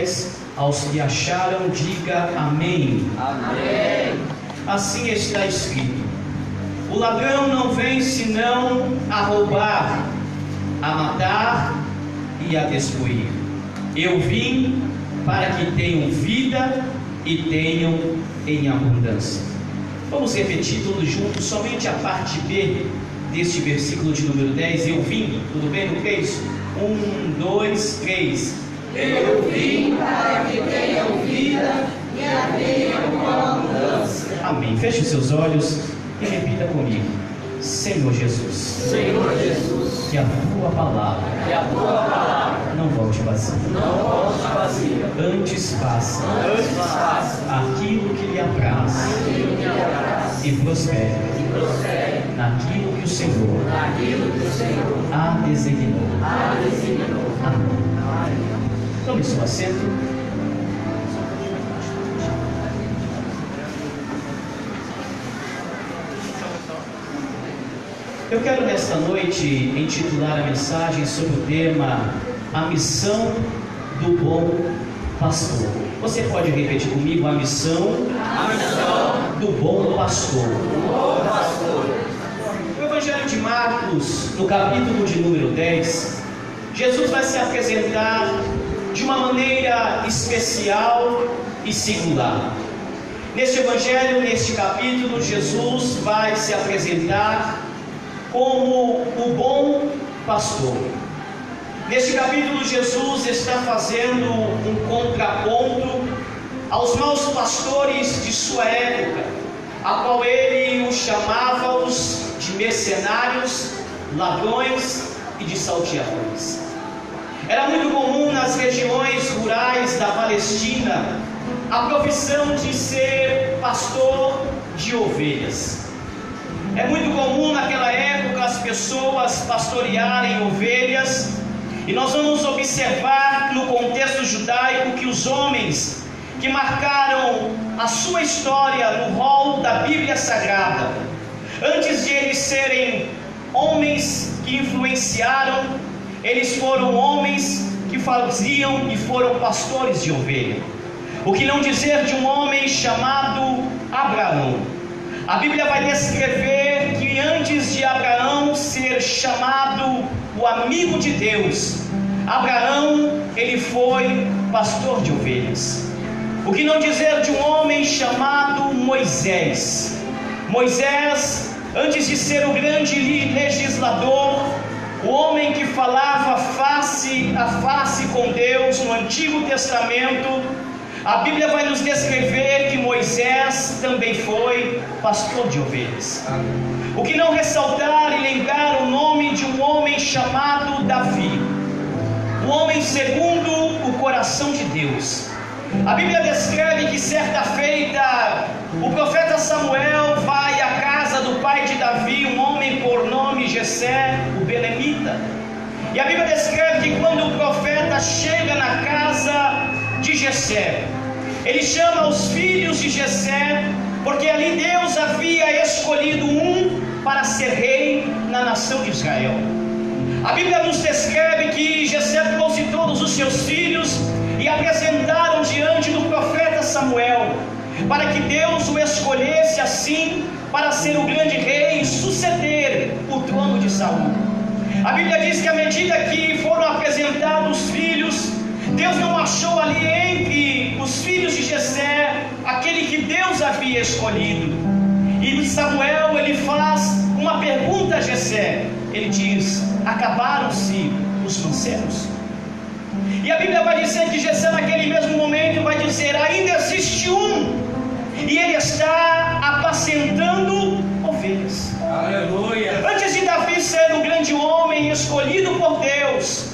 10. Aos que acharam, diga amém. Amém. Assim está escrito: o ladrão não vem senão a roubar, a matar e a destruir. Eu vim para que tenham vida e tenham em abundância. Vamos repetir todos juntos, somente a parte B deste versículo de número 10. Eu vim, tudo bem no 3? 1, 2, 3. Eu vim para que tenham vida e a tenham com abundância. Amém. Feche os seus olhos e repita comigo: Senhor Jesus, Senhor Jesus, que a tua palavra não volte vazia, antes faça aquilo que lhe apraz e prospere naquilo que o Senhor a designou. Amém. Tome seu assento. Eu quero nesta noite intitular a mensagem sobre o tema A Missão do Bom Pastor. Você pode repetir comigo: a missão do Bom Pastor. No Evangelho de Marcos, no capítulo de número 10, Jesus vai se apresentar de uma maneira especial e singular. Neste Evangelho, neste capítulo, Jesus vai se apresentar como o bom pastor. Neste capítulo, Jesus está fazendo um contraponto aos maus pastores de sua época, a qual ele os chamava de mercenários, ladrões e de salteadores. Era muito comum nas regiões rurais da Palestina a profissão de ser pastor de ovelhas. É muito comum naquela época as pessoas pastorearem ovelhas, e nós vamos observar no contexto judaico que os homens que marcaram a sua história no rol da Bíblia Sagrada, antes de eles serem homens que influenciaram, eles foram homens que faziam e foram pastores de ovelha. O que não dizer de um homem chamado Abraão? A Bíblia vai descrever que antes de Abraão ser chamado o amigo de Deus, Abraão, ele foi pastor de ovelhas. O que não dizer de um homem chamado Moisés? Moisés, antes de ser o grande legislador, o homem que falava face a face com Deus no Antigo Testamento, a Bíblia vai nos descrever que Moisés também foi pastor de ovelhas. O que não ressaltar e lembrar o nome de um homem chamado Davi, um homem segundo o coração de Deus. A Bíblia descreve que certa feita o profeta Samuel vai à casa do pai de Davi, um homem por nome Jessé, o belemita. E a Bíblia descreve que quando o profeta chega na casa de Jessé, ele chama os filhos de Jessé, porque ali Deus havia escolhido um para ser rei na nação de Israel. A Bíblia nos descreve que Jessé trouxe todos os seus filhos e apresentaram diante do profeta Samuel, para que Deus o escolhesse assim para ser o grande rei e suceder o trono de Saul. A Bíblia diz que à medida que foram apresentados os filhos, Deus não achou ali entre os filhos de Jessé aquele que Deus havia escolhido. E Samuel, ele faz uma pergunta a Jessé. Ele diz: acabaram-se os mancebos? E a Bíblia vai dizer que Jessé naquele mesmo momento vai dizer: ainda existe um, e ele está apacentando ovelhas. Aleluia. Antes de Davi ser o grande homem escolhido por Deus,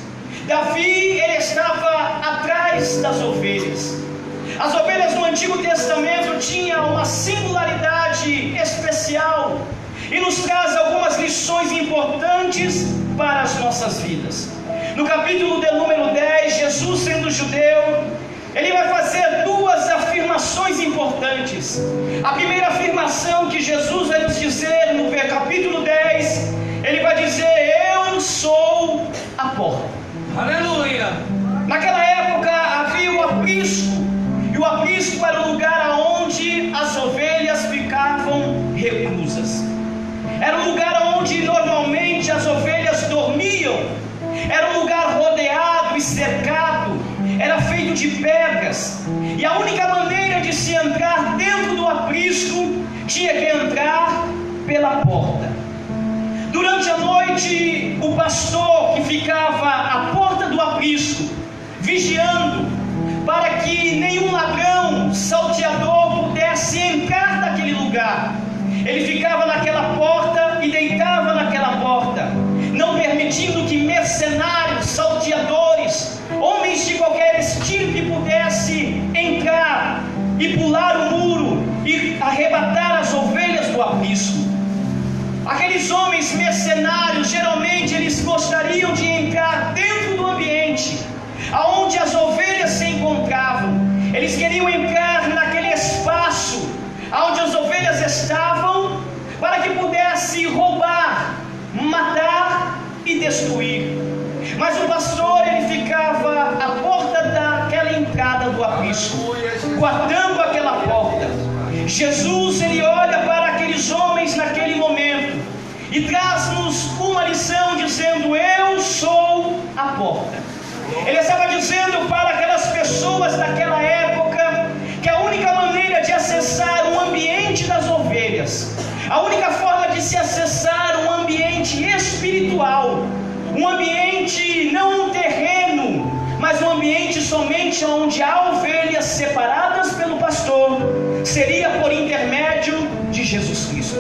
Davi, ele estava atrás das ovelhas. As ovelhas no Antigo Testamento tinham uma singularidade especial e nos traz algumas lições importantes para as nossas vidas. No capítulo de número 10, Jesus, sendo judeu, ele vai fazer duas afirmações importantes. A primeira afirmação que Jesus vai nos dizer no capítulo 10, ele vai dizer: eu sou a porta. Aleluia. Naquela época havia uma feito de pedras, e a única maneira de se entrar dentro do aprisco tinha que entrar pela porta. Durante a noite, o pastor que ficava à porta do aprisco, vigiando para que nenhum ladrão, salteador pudesse entrar naquele lugar, ele ficava naquela porta e deitava naquela porta, não permitindo que mercenários, salteadores, homens de qualquer estirpe pudesse entrar e pular o muro e arrebatar as ovelhas do aprisco. Aqueles homens mercenários, geralmente eles gostariam de entrar dentro do ambiente aonde as ovelhas se encontravam. Eles queriam entrar naquele espaço onde as ovelhas estavam, para que pudesse roubar, matar e destruir. Mas o pastor, ele ficava à porta daquela entrada do aprisco, guardando aquela porta. Jesus, ele olha para aqueles homens naquele momento e traz-nos uma lição dizendo: eu sou a porta. Ele estava dizendo para aquelas pessoas daquela época que a única maneira de acessar o ambiente das ovelhas, a única forma de se acessar um ambiente espiritual, um ambiente não um terreno, mas um ambiente somente onde há ovelhas separadas pelo pastor, seria por intermédio de Jesus Cristo.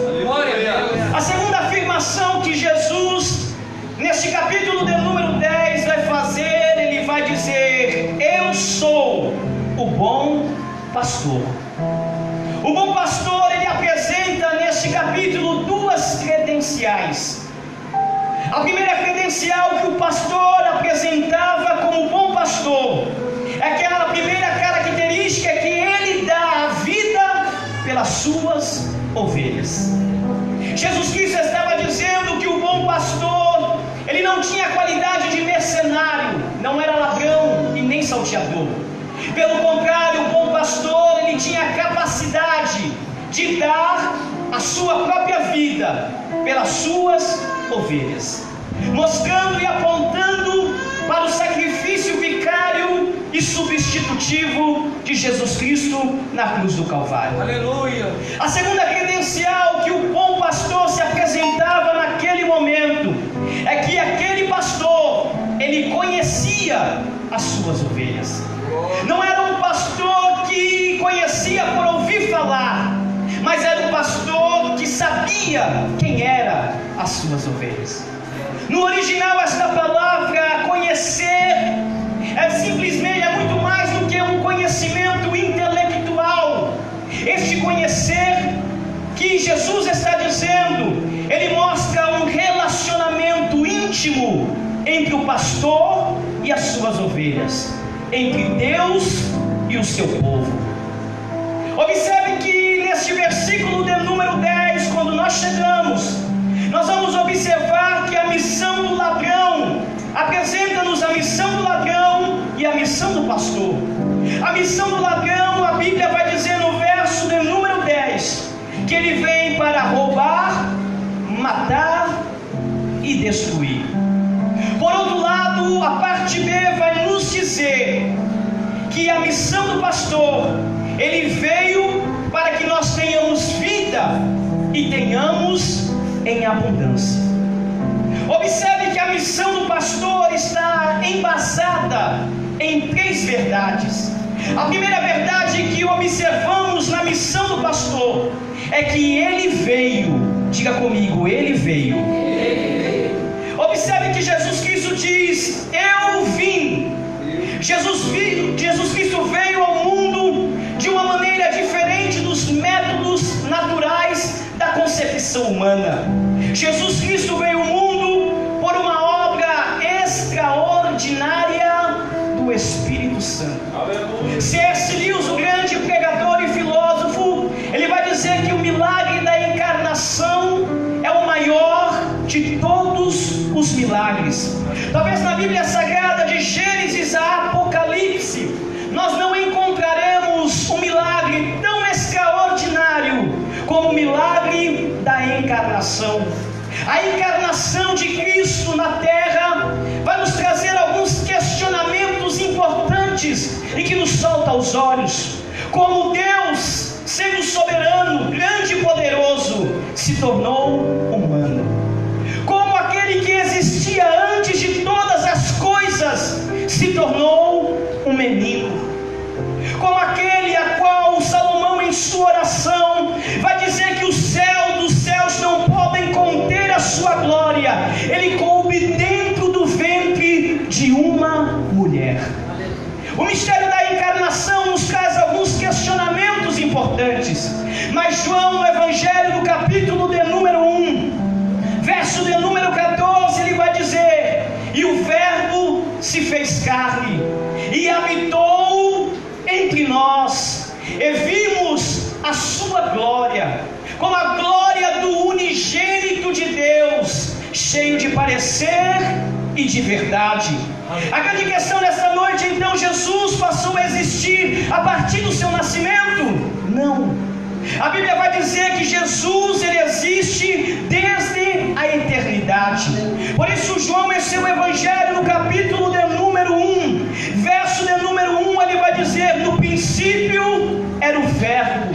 A segunda afirmação que Jesus, neste capítulo de número 10, vai fazer, ele vai dizer: eu sou o bom pastor. O bom pastor, ele apresenta neste capítulo duas credenciais. A primeira credencial que o pastor apresentava como bom pastor é aquela primeira característica que ele dá a vida pelas suas ovelhas. Jesus Cristo estava dizendo que o bom pastor, ele não tinha qualidade de mercenário, não era ladrão e nem salteador. Pelo contrário, o bom pastor, ele tinha a capacidade de dar a sua própria vida pelas suas ovelhas, mostrando e apontando para o sacrifício vicário e substitutivo de Jesus Cristo na cruz do Calvário. Aleluia! A segunda credencial que o bom pastor se apresentava naquele momento é que aquele pastor, ele conhecia as suas ovelhas. Não era um pastor que conhecia por ouvir falar, mas era um pastor que sabia quem eram as suas ovelhas. No original, esta palavra conhecer é muito mais do que um conhecimento intelectual. Este conhecer que Jesus está dizendo, ele mostra um relacionamento íntimo entre o pastor e as suas ovelhas, entre Deus e o seu povo. Observe que neste versículo de número 10, quando nós chegamos, nós vamos observar que a missão do ladrão apresenta-nos a missão do ladrão e a missão do pastor. A missão do ladrão, a Bíblia vai dizer no verso de número 10, que ele vem para roubar, matar e destruir. Por outro lado, a parte B vai nos dizer que a missão do pastor, ele veio para que nós tenhamos vida e tenhamos em abundância. Observe que a missão do pastor está embasada em três verdades. A primeira verdade que observamos na missão do pastor é que ele veio. Diga comigo, ele veio. Observe que Jesus Cristo diz: eu vim. Jesus Cristo veio ao mundo de uma maneira diferente dos métodos naturais da concepção humana. Jesus Cristo veio ao mundo por uma obra extraordinária do Espírito Santo. C.S. Lewis, o grande pregador e filósofo, ele vai dizer que o milagre da encarnação é o maior de todos os milagres. Talvez na Bíblia Sagrada, de Gênesis a Apocalipse, nós não encontraremos um milagre tão extraordinário como o milagre da encarnação. A encarnação de Cristo na terra vai nos trazer alguns questionamentos importantes impressionantes e que nos salta aos olhos. Como Deus, sendo soberano, grande e poderoso, se tornou humano. Como aquele que existia antes de todas as coisas se tornou um menino. Como aquele a qual Salomão, em sua oração, vai dizer que o céu dos céus não podem conter a sua glória. Ele coube dentro do ventre de uma mulher. O mistério da encarnação nos traz alguns questionamentos importantes. Mas João, no Evangelho, no capítulo de número 1, verso de número 14, ele vai dizer: e o Verbo se fez carne e habitou entre nós, e vimos a sua glória, como a glória do unigênito de Deus, cheio de parecer e de verdade. A grande questão desta noite, então, Jesus passou a existir a partir do seu nascimento? Não. A Bíblia vai dizer que Jesus, ele existe desde a eternidade. Por isso João, em seu Evangelho, no capítulo de número 1, verso de número 1, ele vai dizer: no princípio era o Verbo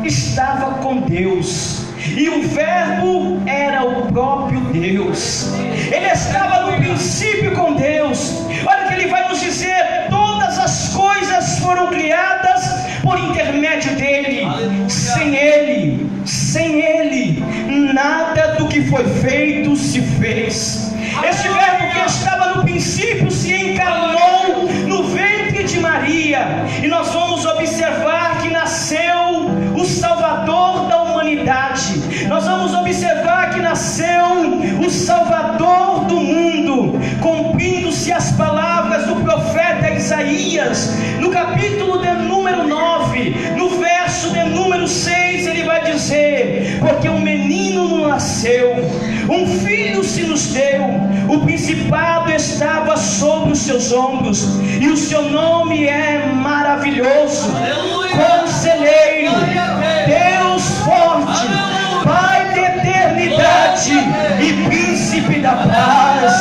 estava com Deus, e o Verbo era o próprio Deus. Ele estava no princípio com Deus. Olha o que ele vai nos dizer: todas as coisas foram criadas por intermédio dele. Sem ele, nada do que foi feito se fez. Este Verbo que estava no princípio se encarnou no ventre de Maria, e nós vamos observar que nasceu o Salvador da humanidade. Nós vamos observar que nasceu o Salvador do mundo, cumprindo-se as palavras do profeta Isaías, no capítulo de número 9, no verso de número 6, ele vai dizer: porque um menino nos nasceu, um filho se nos deu, o principado estava sobre os seus ombros, e o seu nome é maravilhoso, Conselheiro, Deus forte, Pai de eternidade e Príncipe da paz.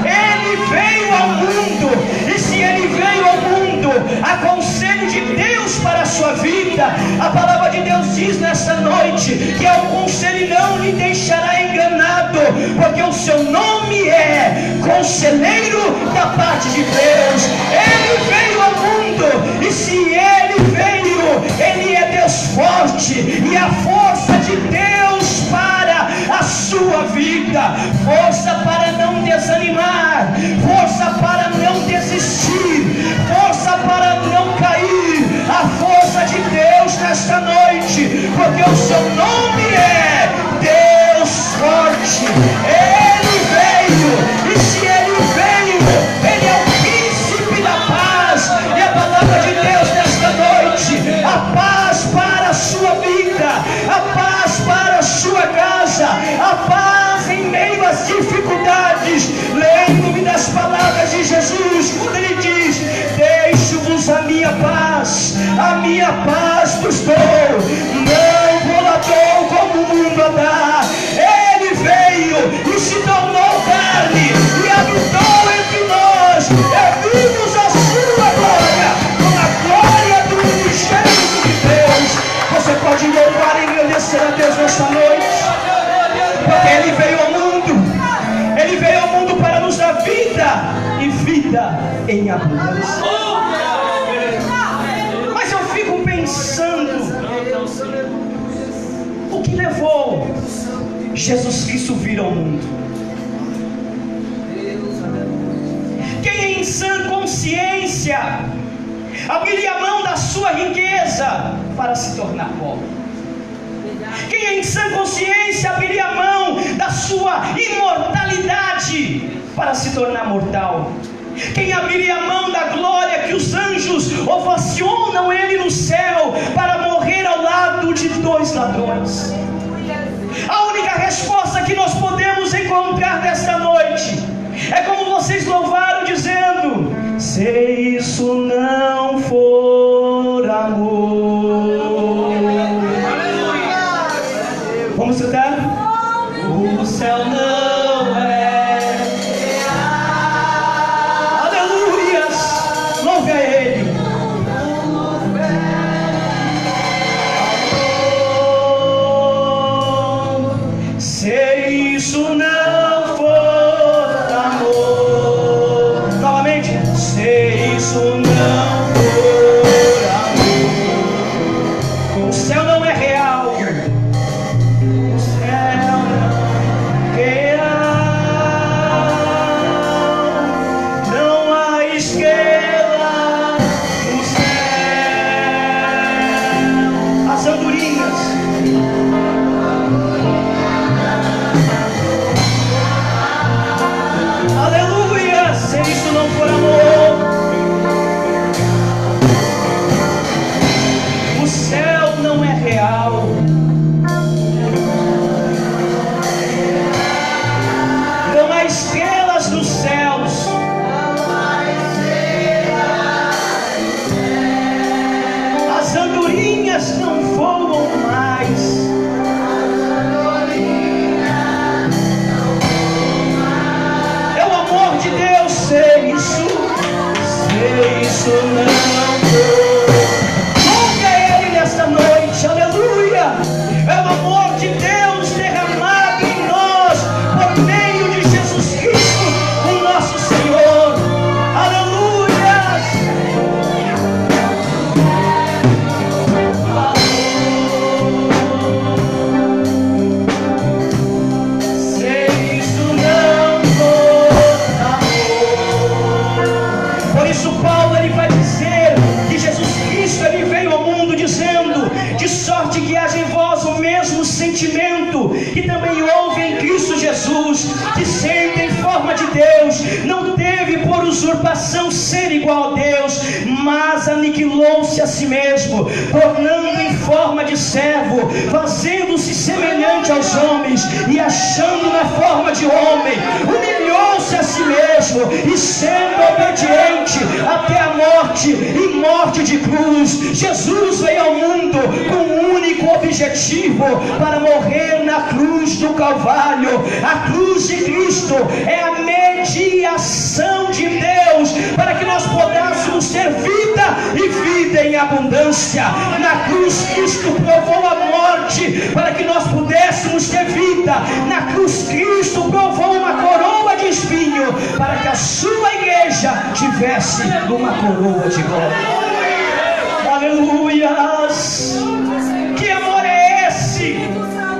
Ele veio ao mundo, e se ele veio ao mundo, há conselho de Deus para a sua vida. A palavra de Deus diz nesta noite que ao conselho não lhe deixará enganado, porque o seu nome é Conselheiro da parte de Deus. Ele veio ao mundo, e se ele veio, ele é Deus forte, e a força de Deus para a sua vida, força para não desanimar, força para não desistir, força para não cair, a força de Deus nesta noite, porque o seu nome é Deus forte. Ele veio, e se ele veio, ele é o Príncipe da paz. E a palavra de Deus nesta noite: a paz para a sua vida, a paz para a sua casa, a paz em meio às dificuldades. Lembro-me das palavras de Jesus, quando ele diz: deixo-vos a minha paz vos dou, não vou lá dou como o mundo dá. Ele veio e se tornou carne e habitou entre nós, e vimos a sua glória, com a glória do unigênito de Deus. Você pode louvar e agradecer a Deus nesta noite, porque ele veio ao mundo, ele veio ao mundo para nos dar vida, e vida em abundância. Mas eu fico pensando, o que levou Jesus Cristo vir ao mundo? Quem em sã consciência abriria a mão da sua riqueza para se tornar pobre? Quem em sã consciência abriria a mão da sua imortalidade para se tornar mortal? Quem abriria a mão da glória que os anjos ovacionam ele no céu para morrer ao lado de dois ladrões? A única resposta que nós podemos encontrar nesta noite é como vocês louvaram, dizendo: se isso não for amor. Vamos cantar? O céu não é. Aleluias. isso não for amor, o céu não é real. O céu não é real. Não há estrela no céu. As andorinhas. Aleluia, se isso não for amor, o céu não é real. Não há estrelas nos céus. As andorinhas não voam mais. De Deus, sei isso não vou. Louve a Ele nesta noite, aleluia. É o amor de Deus derramado em nós por meio de Jesus Cristo, o nosso Senhor, aleluia. Sei isso não vou. Por isso Paulo ele vai dizer que Jesus Cristo ele veio ao mundo dizendo: de sorte que haja em vós o mesmo sentimento que também houve em Cristo Jesus, que sendo em forma de Deus, não teve por usurpação ser igual a Deus, mas aniquilou-se a si mesmo, tornando em forma de servo, fazendo-se semelhante aos homens, e achando na forma de homem, humilhou-se a si mesmo, e sendo obediente até a morte, e morte de cruz. Jesus veio ao mundo com um único objetivo, para morrer na cruz do Calvário. A cruz de Cristo é a mediação de Deus para que nós pudéssemos ter vida e vida em abundância. Na cruz Cristo provou a morte para que nós pudéssemos ter vida. Na cruz Cristo provou uma coroa de espinho para que a sua igreja tivesse uma coroa de glória. Aleluias! Que amor é esse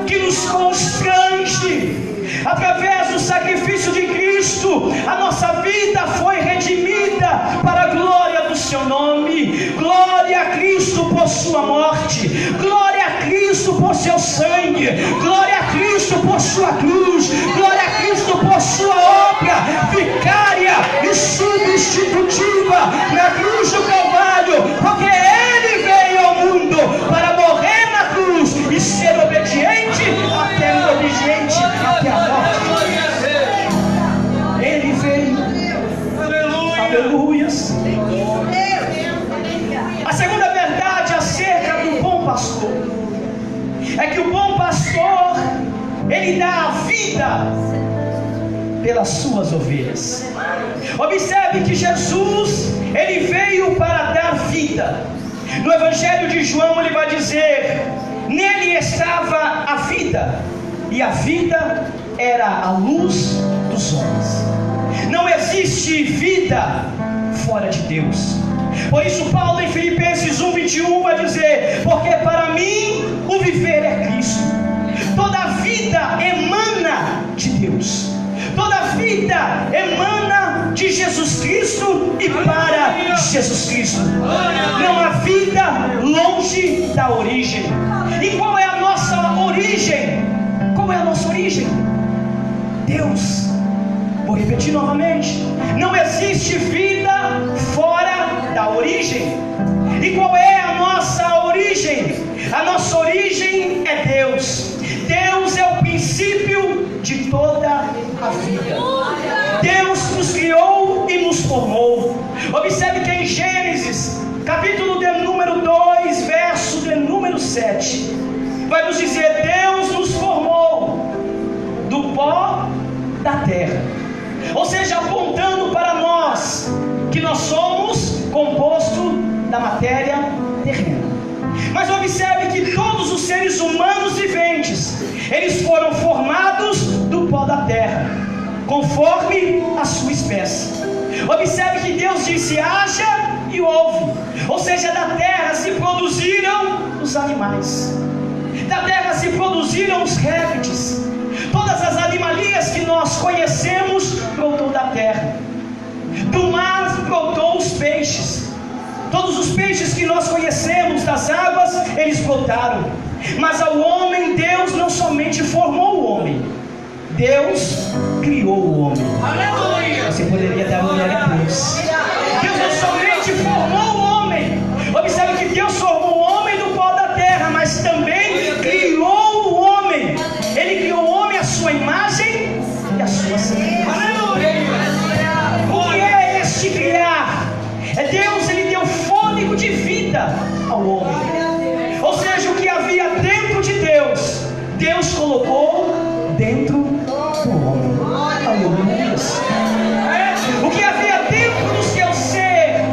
que nos constrange? Através do sacrifício de Cristo, a nossa vida foi redimida para a glória do seu nome. Glória a Cristo por sua morte, glória a Cristo por seu sangue, glória a Cristo por sua cruz, glória a Cristo por sua obra vicária e substitutiva na cruz do Calvário, porque Ele veio ao mundo para morrer na cruz e ser obediente até a morte. Ele veio. Aleluias. A segunda verdade acerca do bom pastor é que o bom pastor ele dá a vida pelas suas ovelhas. Observe que Jesus ele veio para dar vida. No Evangelho de João ele vai dizer: nele estava a vida, e a vida era a luz dos homens. Não existe vida fora de Deus. Por isso Paulo em Filipenses 1:21 vai dizer: porque para mim o viver é Cristo. Toda a vida emana de Deus. Toda a vida emana de Jesus Cristo e para Jesus Cristo. Não há vida longe da origem. E qual é a nossa origem? Qual é a nossa origem? Deus. Vou repetir novamente: não existe vida fora da origem. E qual é a nossa origem? A nossa origem é Deus. Deus é o princípio de toda a vida. Deus nos criou e nos formou. Observe que em Gênesis, capítulo de número 2, verso de número 7, vai nos dizer: Deus nos formou do pó da terra. Ou seja, apontando para nós que nós somos composto da matéria terrena. Mas observe que todos os seres humanos viventes, eles foram formados do pó da terra, conforme a sua espécie. Observe que Deus disse: haja e houve. Ou seja, da terra se produziram os animais, da terra se produziram os répteis. Todas as animalias que nós conhecemos brotou da terra. Do mar brotou os peixes. Todos os peixes que nós conhecemos das águas, eles brotaram. Mas ao homem, Deus não somente formou o homem, Deus criou o homem. Aleluia! Você poderia dar glória a Deus. Deus não somente formou o homem. Observe que Deus formou o homem do pó da terra, mas também criou o homem. Ele criou o homem à sua imagem e à sua semelhança. O que é este criar? É Deus, ele deu fôlego de vida ao homem. Ou seja, o que havia dentro de Deus, Deus colocou dentro do homem. Aleluia. O que havia dentro do seu ser,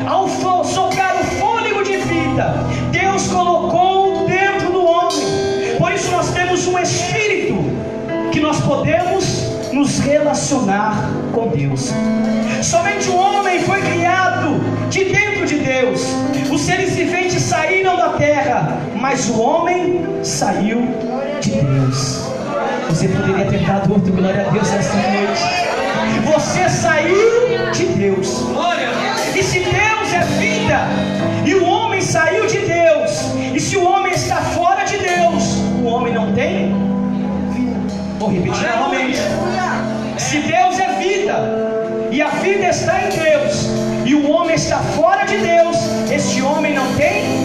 ao soprar o fôlego de vida, Deus colocou dentro do homem. Por isso nós temos um espírito que nós podemos nos relacionar com Deus. Somente o homem foi criado de dentro de Deus. Os seres viventes saíram da terra, mas o homem saiu de Deus. Você poderia ter dado outro glória a Deus esta noite. Você saiu de Deus. E se Deus é vida, e o homem saiu de Deus, e se o homem está fora de Deus, o homem não tem vida. Vou repetir novamente. Se Deus é vida, e a vida está em Deus, e o homem está fora de Deus, este homem não tem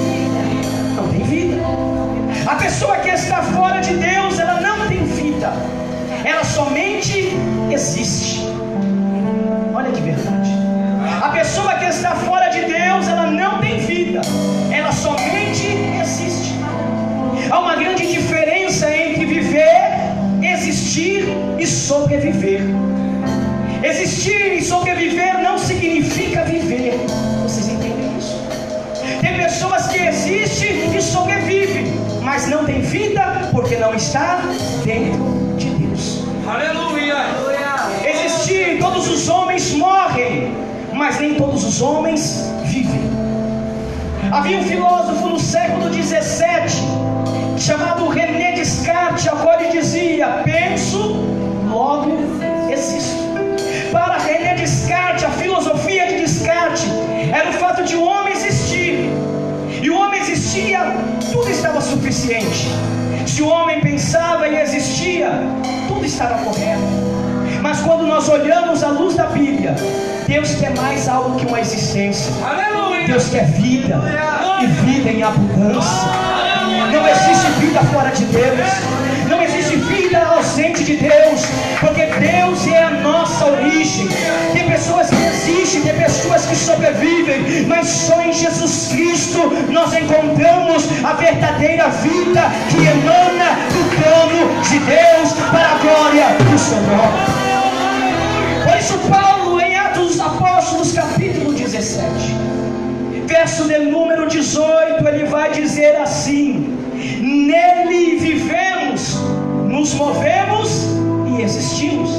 vida. A pessoa que está fora de Deus, ela não tem vida, ela somente existe. Olha que verdade. A pessoa que está fora de Deus, ela não tem vida, ela somente existe. Há uma grande diferença entre viver, existir e sobreviver. Existir e sobreviver não significa viver. Vocês entendem isso? Tem pessoas que existem e sobrevivem, mas não tem vida porque não está dentro de Deus. Aleluia! Existir, todos os homens morrem, mas nem todos os homens vivem. Havia um filósofo no século XVII chamado René Descartes, a qual ele dizia: penso, logo existo. Para René Descartes, a filosofia de Descartes era o fato de o homem existir. E o homem existia, tudo estava suficiente. Se o homem pensava e existia, tudo estava correto. Mas quando nós olhamos à luz da Bíblia, Deus quer mais algo que uma existência. Aleluia. Deus quer vida, e vida em abundância. Não existe vida fora de Deus, não existe vida ausente de Deus, porque Deus é a nossa origem. Tem pessoas que existem, tem pessoas que sobrevivem, mas só em Jesus Cristo nós encontramos a verdadeira vida que emana do trono de Deus para a glória do seu nome. Por isso Paulo, em Atos dos Apóstolos, capítulo 17, verso de número 18, ele vai dizer assim: nele vivemos, nos movemos e existimos.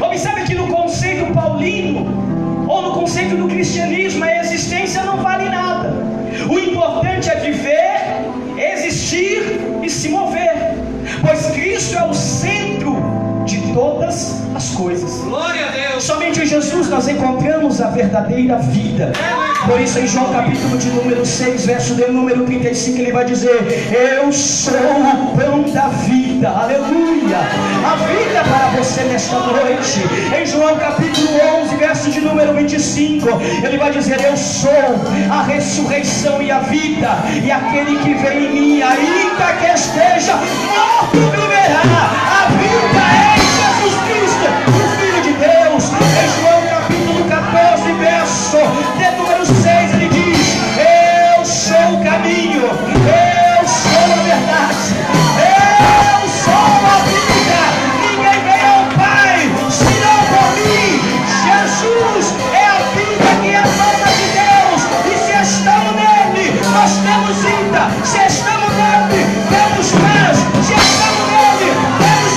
Observe que no conceito paulino, ou no conceito do cristianismo, a existência não vale nada. O importante é viver, existir e se mover, pois Cristo é o centro de todas as coisas. Glória a Deus. Somente em Jesus nós encontramos a verdadeira vida. Por isso em João capítulo de número 6, verso de número 35, ele vai dizer: eu sou o pão da vida. Aleluia. A vida para você nesta noite. Em João capítulo 11, verso de número 25, ele vai dizer: eu sou a ressurreição e a vida, e aquele que vem em mim, ainda que esteja morto, viverá. A vida é Jesus Cristo, o Filho de Deus. Em João capítulo 14, verso de número 6, ele diz: eu sou o caminho, eu sou a verdade, eu sou a vida. Ninguém vem ao Pai senão por mim. Jesus é a vida que emana de Deus, e se estamos nele, nós temos vida. Se estamos nele, temos paz. Se estamos nele, temos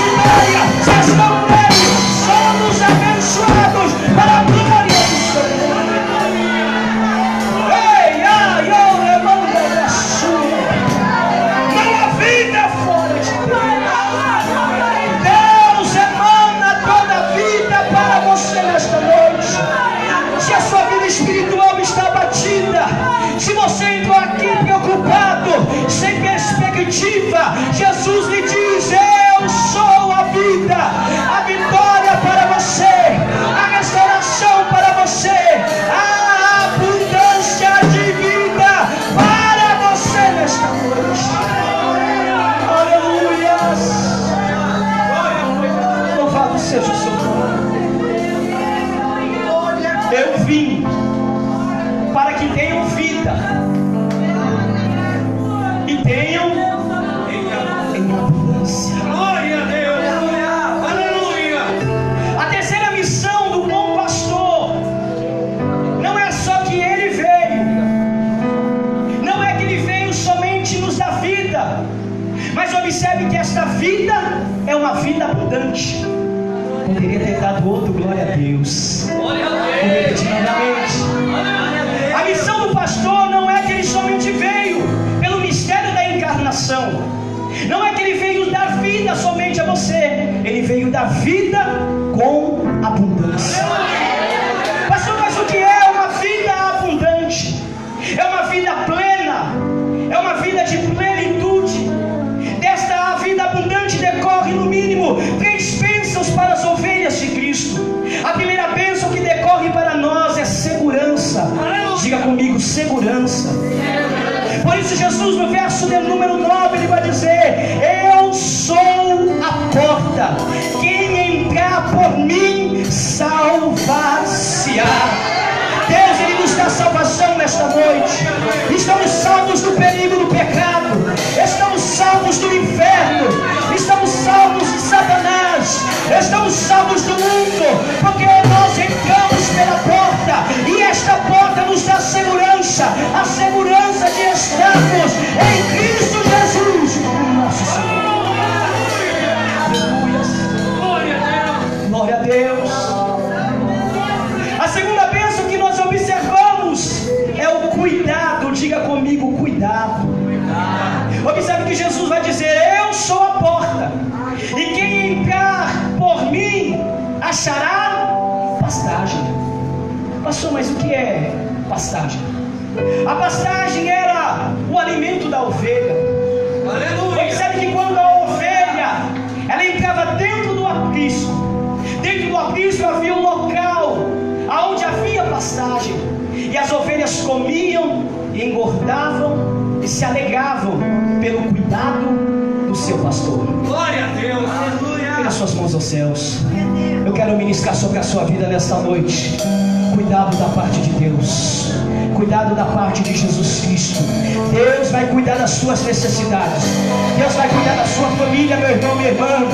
Se você entrou aqui preocupado, sem perspectiva, Jesus lhe diz: eu sou a vida, a vitória para você, a restauração para você, a abundância de vida para você nesta noite. Aleluias! Louvado seja o seu nome. Eu vim para que tenham vida e tenham em abundância. Glória a Deus! Aleluia! A terceira missão do bom pastor não é só que ele veio, não é que ele veio somente nos dar vida, mas observe que esta vida é uma vida abundante. Poderia ter dado outro glória a Deus. Glória a Deus! Vou repetir novamente. A missão do pastor não é que ele somente veio pelo mistério da encarnação. Não é que ele veio dar vida somente a você. Ele veio dar vida com abundância. Pastor, mas o que é uma vida abundante? É uma vida plena. É uma vida de plenitude. Desta vida abundante decorre no mínimo 3 bênçãos para as ovelhas de Cristo. A primeira bênção que decorre para nós é segurança. Diga comigo, segurança. Por isso Jesus no verso de número 9 ele vai dizer: eu sou a porta, quem entrar por mim salvar-se-á. Deus, ele nos dá salvação nesta noite. Estamos salvos do perigo do pecado, estamos salvos do inferno, estamos salvos de Satanás, estamos salvos do mundo, porque nós entramos pela porta, e esta porta nos dá segurança, a segurança de estarmos em Cristo Jesus, o nosso Senhor. Aleluia. Glória a Deus. A segunda bênção que nós observamos é o cuidado. Diga comigo, cuidado. Observe que Jesus vai dizer: eu sou a porta, e quem entrar por mim achará pastagem. Pastor, mas o que é pastagem? A pastagem era o alimento da ovelha. Aleluia! Observe que quando a ovelha ela entrava dentro do aprisco, havia um local aonde havia pastagem, e as ovelhas comiam e engordavam e se alegravam pelo cuidado do seu pastor. Glória a Deus! Aleluia! As suas mãos aos céus. Eu quero ministrar sobre a sua vida nesta noite. Cuidado da parte de Deus, cuidado da parte de Jesus Cristo. Deus vai cuidar das suas necessidades. Deus vai cuidar da sua família, meu irmão, minha irmã.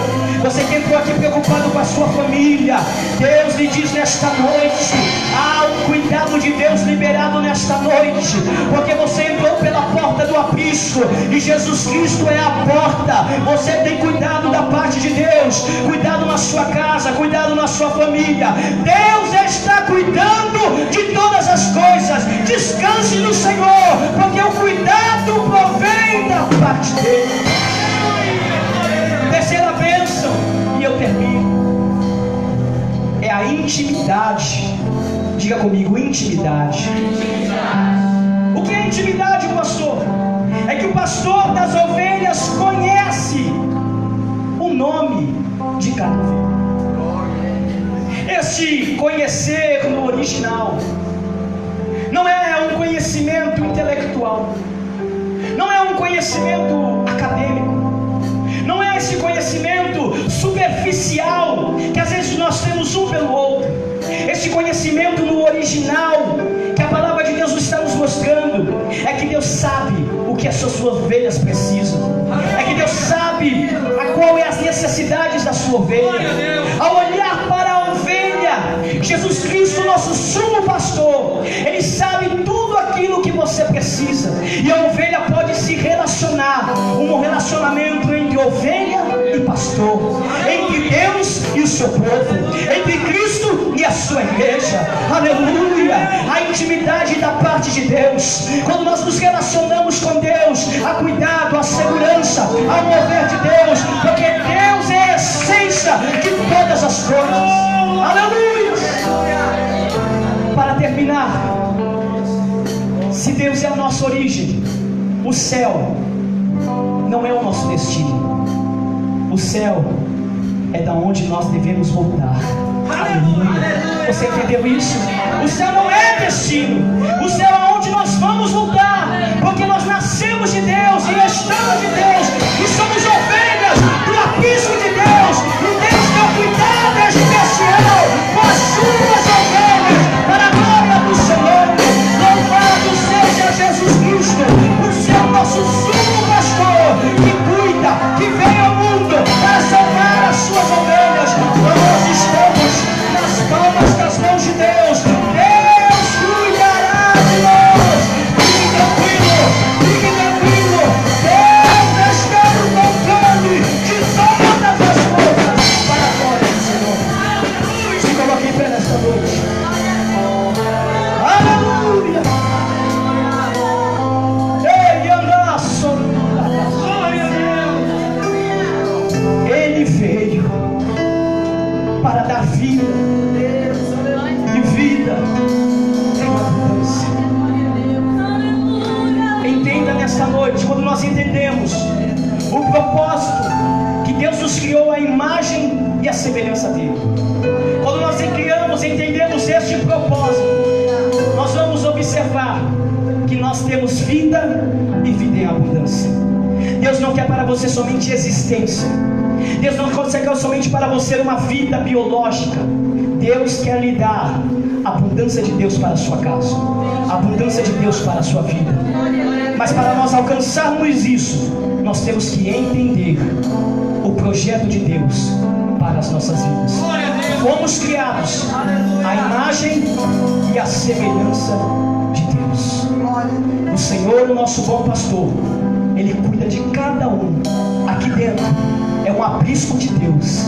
Você que entrou aqui preocupado com a sua família, Deus lhe diz nesta noite: há um cuidado de Deus liberado nesta noite, porque você entrou pela porta do aprisco e Jesus Cristo é a porta. Você tem cuidado da parte de Deus, cuidado na sua casa, cuidado na sua família. Deus está cuidando de todas as coisas. Descanse no Senhor, porque o cuidado provém da parte dele. Terceira bênção, e eu termino, é a intimidade. Diga comigo, intimidade. O que é intimidade, pastor? É que o pastor das ovelhas conhece o nome de cada ovelha. Este conhecer no original não é um conhecimento intelectual, não é um conhecimento acadêmico, não é esse conhecimento superficial que às vezes nós temos um pelo outro. Esse conhecimento no original que a palavra de Deus está nos mostrando é que Deus sabe o que as suas ovelhas precisam, é que Deus sabe qual é as necessidades da sua ovelha. Ao olhar para a ovelha, Jesus Cristo, nosso sumo pastor, ele sabe tudo aquilo que você precisa, e a ovelha pode se relacionar, um relacionamento entre ovelha e pastor, entre Deus e o seu povo, entre Cristo e a sua igreja. Aleluia! A intimidade da parte de Deus, quando nós nos relacionamos com Deus, há cuidado, há segurança, há mover de Deus, porque Deus é a essência de todas as coisas. Aleluia! Para terminar, Se Deus é a nossa origem, o céu não é o nosso destino. O céu é da onde nós devemos voltar. Aleluia. Você entendeu isso? O céu não é destino. O céu é onde nós vamos voltar, porque nós nascemos de Deus e estamos de Deus e somos ovelhas do aprisco de Deus. E Deus tem um cuidado especial com as suas ovelhas, para a glória do Senhor. Louvado seja Jesus Cristo, o Senhor nosso sumo pastor, que cuida, que veio ao mundo para salvar as suas ovelhas. Nós estamos nas palmas das mãos de Deus. Deus cuidará de nós. Fique tranquilo. Deus está no controle de todas as coisas, para a glória do Senhor. Se coloque em pé nesta noite. Aleluia. Ei, anda sobre Ele veio para dar vida e vida em abundância. Entenda nesta noite, quando nós entendemos o propósito que Deus nos criou à imagem e à semelhança dele. Quando nós entendemos este propósito, nós vamos observar que nós temos vida e vida em abundância. Deus não quer para você somente existência. Deus não quer somente para você uma vida biológica. Deus quer lhe dar a abundância de Deus para a sua casa, a abundância de Deus para a sua vida. Mas para nós alcançarmos isso, nós temos que entender o projeto de Deus para as nossas vidas. Fomos criados à imagem e à semelhança de Deus. O Senhor, o nosso bom pastor, Ele cuida de cada um. Aqui dentro é um aprisco de Deus.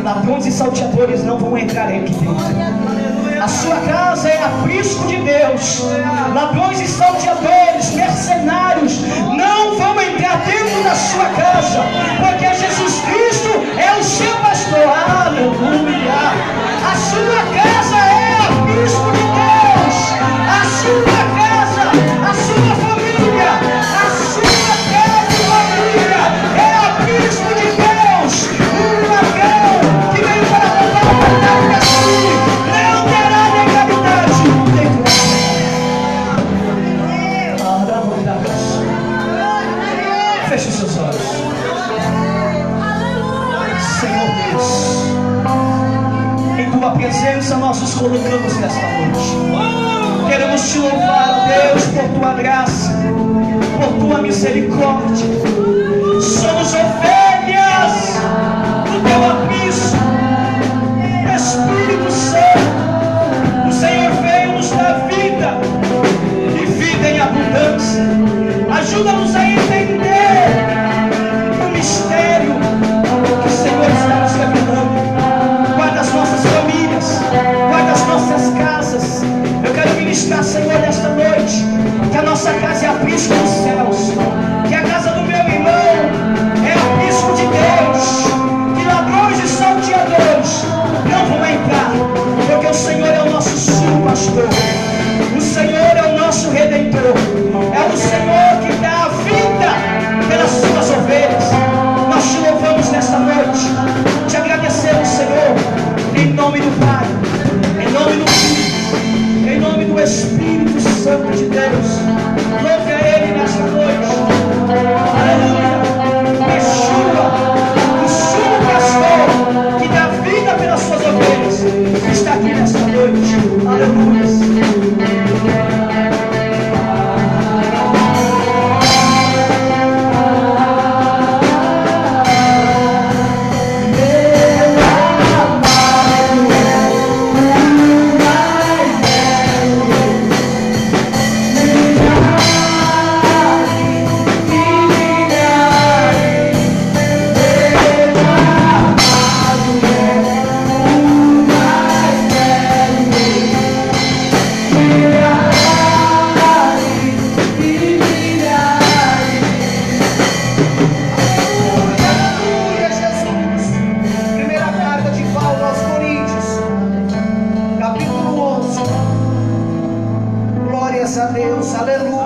Ladrões e salteadores não vão entrar aqui dentro. A sua casa é aprisco de Deus. Ladrões e salteadores, mercenários, não vão entrar dentro da sua casa, porque Jesus Cristo é o seu pastor. Aleluia. A sua casa é aprisco de Deus. A sua casa, a sua família, a sua casa e família é aprisco de Deus. Um ladrão que veio para roubar a verdade para si não terá legalidade dentro da sua. Feche os seus olhos. Senhor Deus, em tua presença nós nos colocamos nesta noite. Queremos te louvar, Deus, por tua graça, por tua misericórdia. Somos ovelhas do teu aprisco. Espírito Santo, o Senhor veio nos dar vida e vida em abundância. Ajuda-nos a entender o mistério que o Senhor está nos revelando. Guarda as nossas famílias, guarda as nossas casas. Eu quero ministrar, Senhor, nesta noite, que a nossa casa é aprisco dos céus, que a casa do meu irmão é aprisco de Deus, que ladrões e salteadores não vão entrar, porque o Senhor é o nosso sumo pastor, o Senhor é o nosso redentor, é o Senhor que dá a vida pelas suas ovelhas. Nós te louvamos nesta noite, te agradecemos, Senhor, em nome do Pai, em nome do Filho, em nome do Espírito Santo de Deus. Louve a Ele nesta noite. Aleluia. Yeshua, o sumo pastor que dá vida pelas suas ovelhas, está aqui nesta noite. Aleluia. Deus, aleluia.